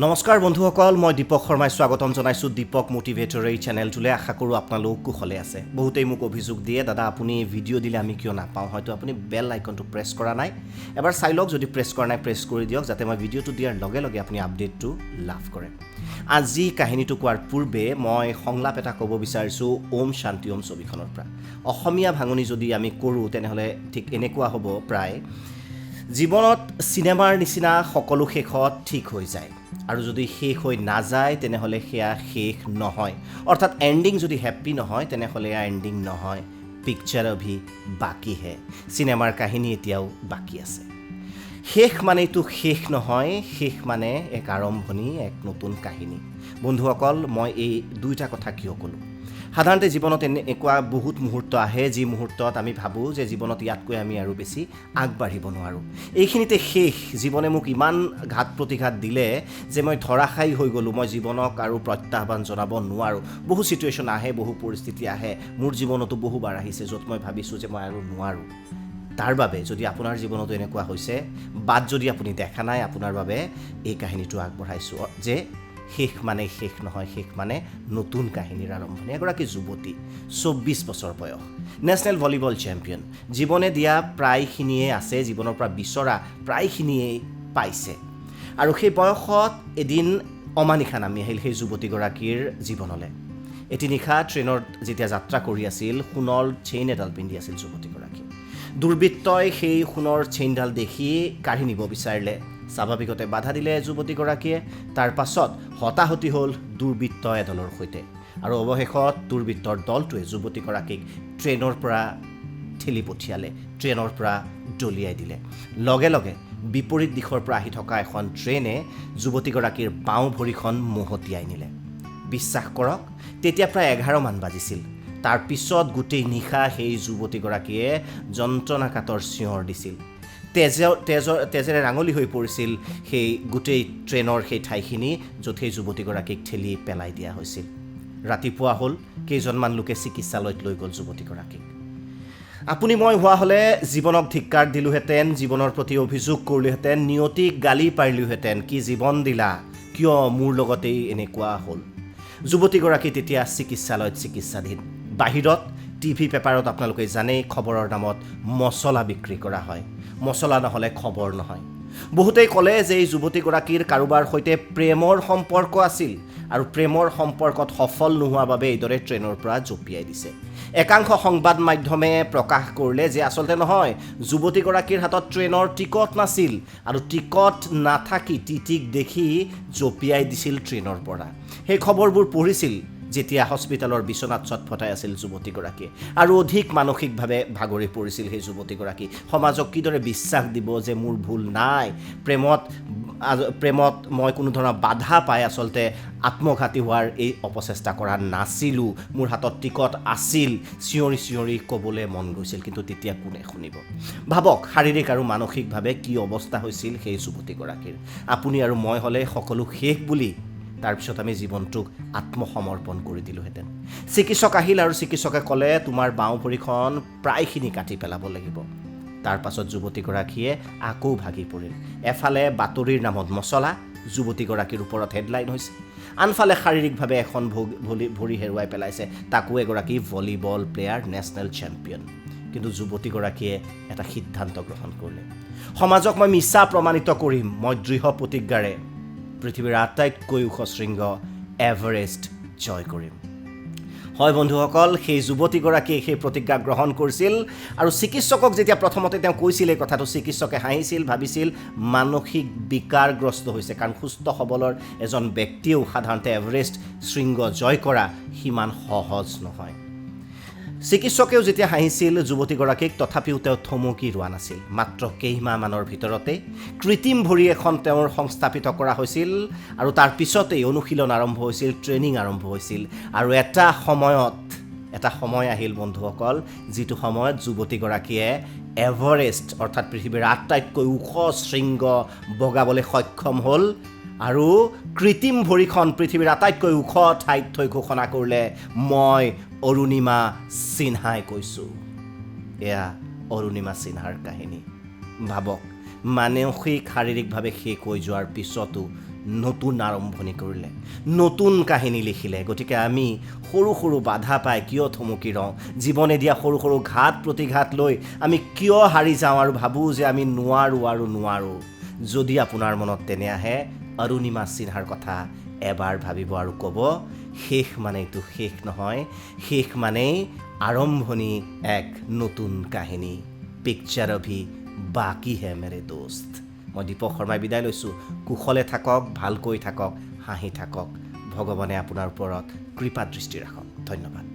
নমস্কাৰ বন্ধুসকল, মই দীপক শৰ্মাই স্বাগতম জনাইছোঁ দীপক মোটিভেটৰ এই চেনেলটোলৈ। আশা কৰোঁ আপোনালোক কুশলে আছে। বহুতেই মোক অভিযোগ দিয়ে, দাদা আপুনি ভিডিঅ' দিলে আমি কিয় নাপাওঁ, হয়তো আপুনি বেল আইকনটো প্ৰেছ কৰা নাই। এবাৰ চাই লওক, যদি প্ৰেছ কৰা নাই প্ৰেছ কৰি দিয়ক, যাতে মই ভিডিঅ'টো দিয়াৰ লগে লগে আপুনি আপডেটটো লাভ কৰে। আজি কাহিনীটো কোৱাৰ পূৰ্বে মই সংলাপ এটা ক'ব বিচাৰিছোঁ ওম শান্তি ওম ছবিখনৰ পৰা। অসমীয়া ভাঙনি যদি আমি কৰোঁ তেনেহ'লে ঠিক এনেকুৱা হ'ব প্ৰায়, জীৱনত চিনেমাৰ নিচিনা সকলো শেষত ঠিক হৈ যায়, আৰু যদি শেষ হৈ নাযায় তেনেহ'লে সেয়া শেষ নহয়। অৰ্থাৎ এণ্ডিং যদি হেপ্পী নহয় তেনেহ'লে এয়া এণ্ডিং নহয়, পিকচাৰ অভি বাকী হে। চিনেমাৰ কাহিনী এতিয়াও বাকী আছে। শেষ মানেতো শেষ নহয়, শেষ মানে এক আৰম্ভণি, এক নতুন কাহিনী। বন্ধুসকল, মই এই দুইটা কথা কিয় ক'লোঁ? সাধাৰণতে জীৱনত এনেকুৱা বহুত মুহূৰ্ত আহে, যি মুহূৰ্তত আমি ভাবোঁ যে জীৱনত ইয়াতকৈ আমি আৰু বেছি আগবাঢ়িব নোৱাৰোঁ। এইখিনিতে শেষ। জীৱনে মোক ইমান ঘাত প্ৰতিঘাত দিলে যে মই ধৰাশায়ী হৈ গ'লোঁ, মই জীৱনক আৰু প্ৰত্যাহ্বান জনাব নোৱাৰোঁ। বহু ছিটুৱেশ্যন আহে, বহু পৰিস্থিতি আহে, মোৰ জীৱনতো বহুবাৰ আহিছে য'ত মই ভাবিছোঁ যে মই আৰু নোৱাৰোঁ। তাৰ বাবে যদি আপোনাৰ জীৱনতো এনেকুৱা হৈছে, বাট যদি আপুনি দেখা নাই, আপোনাৰ বাবে এই কাহিনীটো আগবঢ়াইছোঁ যে শেষ মানে শেষ নহয়, শেষ মানে নতুন কাহিনীৰ আৰম্ভণি। এগৰাকী যুৱতী, 24 বছৰ বয়স, নেশ্যনেল ভলীবল চেম্পিয়ন। জীৱনে দিয়া প্ৰায়খিনিয়ে আছে, জীৱনৰ পৰা বিচৰা প্ৰায়খিনিয়েই পাইছে। আৰু সেই বয়সত এদিন অমানিশা নামি আহিল সেই যুৱতীগৰাকীৰ জীৱনলৈ। এটি নিশা ট্ৰেইনত যেতিয়া যাত্ৰা কৰি আছিল, সোণৰ চেইন এডাল পিন্ধি আছিল যুৱতীগৰাকী। দুৰ্বৃত্তই সেই সোণৰ চেইনডাল দেখি কাঢ়ি নিব বিচাৰিলে। স্বাভাৱিকতে বাধা দিলে যুৱতীগৰাকীয়ে। তাৰ পাছত হতাহতি হ'ল দুৰ্বৃত্ত এদলৰ সৈতে, আৰু অৱশেষত দুৰ্বৃত্তৰ দলটোৱে যুৱতীগৰাকীক ট্ৰেইনৰ পৰা ঠেলি পঠিয়ালে, ট্ৰেইনৰ পৰা দলিয়াই দিলে। লগে লগে বিপৰীত দিশৰ পৰা আহি থকা এখন ট্ৰেইনে যুৱতীগৰাকীৰ বাওঁ ভৰিখন মহতিয়াই নিলে। বিশ্বাস কৰক, তেতিয়া প্ৰায় 11 মান বাজিছিল। তাৰ পিছত গোটেই নিশা সেই যুৱতীগৰাকীয়ে যন্ত্ৰণাকাতৰ চিঞৰ দিছিল। তেজেৰে ৰাঙলী হৈ পৰিছিল সেই গোটেই ট্ৰেইনৰ সেই ঠাইখিনি য'ত সেই যুৱতীগৰাকীক ঠেলি পেলাই দিয়া হৈছিল। ৰাতিপুৱা হ'ল, কেইজনমান লোকে চিকিৎসালয়ত লৈ গ'ল যুৱতীগৰাকীক। আপুনি মই হোৱা হ'লে জীৱনক ধিক্কাৰ দিলোহেঁতেন, জীৱনৰ প্ৰতি অভিযোগ কৰিলোহেঁতেন, নিয়তিক গালি পাৰিলোহেঁতেন, কি জীৱন দিলা, কিয় মোৰ লগতেই এনেকুৱা হ'ল। যুৱতীগৰাকী তেতিয়া চিকিৎসালয়ত চিকিৎসাধীন। বাহিৰত টিভি পেপাৰত আপোনালোকে জানেই, খবৰৰ নামত মছলা বিক্ৰী কৰা হয়। মছলা নহ'লে খবৰ নহয়। বহুতেই ক'লে যে এই যুৱতীগৰাকীৰ কাৰোবাৰ সৈতে প্ৰেমৰ সম্পৰ্ক আছিল, আৰু প্ৰেমৰ সম্পৰ্কত সফল নোহোৱাৰ বাবে এইদৰে ট্ৰেইনৰ পৰা জঁপিয়াই দিছে। একাংশ সংবাদ মাধ্যমে প্ৰকাশ কৰিলে যে আচলতে নহয়, যুৱতীগৰাকীৰ হাতত ট্ৰেইনৰ টিকট নাছিল, আৰু টিকট নাথাকি টিটিক দেখি জঁপিয়াই দিছিল ট্ৰেইনৰ পৰা। সেই খবৰবোৰ পঢ়িছিল যেতিয়া হস্পিটেলৰ বিচনাত চটফটাই আছিল যুৱতীগৰাকীয়ে, আৰু অধিক মানসিকভাৱে ভাগৰি পৰিছিল সেই যুৱতীগৰাকী। সমাজক কিদৰে বিশ্বাস দিব যে মোৰ ভুল নাই, প্ৰেমত মই কোনো ধৰণৰ বাধা পাই আচলতে আত্মঘাতী হোৱাৰ এই অপচেষ্টা কৰা নাছিলোঁ, মোৰ হাতত টিকট আছিল, চিঞৰি চিঞৰি ক'বলৈ মন গৈছিল, কিন্তু তেতিয়া কোনে শুনিব। ভাবক, শাৰীৰিক আৰু মানসিকভাৱে কি অৱস্থা হৈছিল সেই যুৱতীগৰাকীৰ। আপুনি আৰু মই হ'লে সকলো শেষ বুলি তাৰপিছত আমি জীৱনটোক আত্মসমৰ্পণ কৰি দিলোহেঁতেন। চিকিৎসক আহিল আৰু চিকিৎসকে ক'লে তোমাৰ বাওঁ ভৰিখন প্ৰায়খিনি কাটি পেলাব লাগিব। তাৰ পাছত যুৱতীগৰাকীয়ে আকৌ ভাগি পৰিল। এফালে বাতৰিৰ নামত মছলা, যুৱতীগৰাকীৰ ওপৰত হেডলাইন হৈছে, আনফালে শাৰীৰিকভাৱে এখন ভৰি হেৰুৱাই পেলাইছে, তাকো এগৰাকী ভলীবল প্লেয়াৰ, নেশ্যনেল চেম্পিয়ন। কিন্তু যুৱতীগৰাকীয়ে এটা সিদ্ধান্ত গ্ৰহণ কৰিলে, সমাজক মই মিছা প্ৰমাণিত কৰিম, মই দৃঢ় প্ৰতিজ্ঞাৰে পৃথিৱীৰ আটাইতকৈ ওখ শৃংগ এভাৰেষ্ট জয় কৰিম। হয় বন্ধুসকল, সেই যুৱতীগৰাকীয়ে সেই প্ৰতিজ্ঞা গ্ৰহণ কৰিছিল, আৰু চিকিৎসকক যেতিয়া প্ৰথমতে তেওঁ কৈছিল এই কথাটো, চিকিৎসকে হাঁহিছিল, ভাবিছিল মানসিক বিকাৰগ্ৰস্ত হৈছে, কাৰণ সুস্থ সবলৰ এজন ব্যক্তিয়েও সাধাৰণতে এভাৰেষ্ট শৃংগ জয় কৰা সিমান সহজ নহয়। চিকিৎসকেও যেতিয়া হাঁহিছিল যুৱতীগৰাকীক, তথাপিও তেওঁ থমকি ৰোৱা নাছিল। মাত্ৰ কেইমাহমানৰ ভিতৰতে কৃত্ৰিম ভৰি এখন তেওঁৰ সংস্থাপিত কৰা হৈছিল, আৰু তাৰ পিছতেই অনুশীলন আৰম্ভ হৈছিল, ট্ৰেইনিং আৰম্ভ হৈছিল। আৰু এটা সময় আহিল বন্ধুসকল, যিটো সময়ত যুৱতীগৰাকীয়ে এভাৰেষ্ট অৰ্থাৎ পৃথিৱীৰ আটাইতকৈ ওখ শৃংগ বগাবলৈ সক্ষম হ'ল, আৰু কৃত্ৰিম ভৰিখন পৃথিৱীৰ আটাইতকৈ ওখ ঠাইত থৈ ঘোষণা কৰিলে, মই অৰুণিমা সিনহাই কৈছোঁ। এয়া অৰুণিমা সিনহাৰ কাহিনী। ভাবক, মানসিক শাৰীৰিকভাৱে শেষ হৈ যোৱাৰ পিছতো নতুন আৰম্ভণি কৰিলে, নতুন কাহিনী লিখিলে। গতিকে আমি সৰু সৰু বাধা পাই কিয় থমকি ৰওঁ, জীৱনে দিয়া সৰু সৰু ঘাত প্ৰতিঘাত লৈ আমি কিয় হাৰি যাওঁ আৰু ভাবোঁ যে আমি নোৱাৰোঁ। যদি আপোনাৰ মনত তেনে আহে, অৰুণিমা সিনহাৰ কথা এবাৰ ভাবিব আৰু ক'ব, শেষ মানেইতো শেষ নহয়, শেষ মানেই আৰম্ভণি এক নতুন কাহিনী। পিকচাৰ অভি বাকী হে মেৰে দোস্ত। মই দীপক শৰ্মাই বিদায় লৈছোঁ। কুশলে থাকক, ভালকৈ থাকক, হাঁহি থাকক। ভগৱানে আপোনাৰ ওপৰত কৃপা দৃষ্টি ৰাখক। ধন্যবাদ।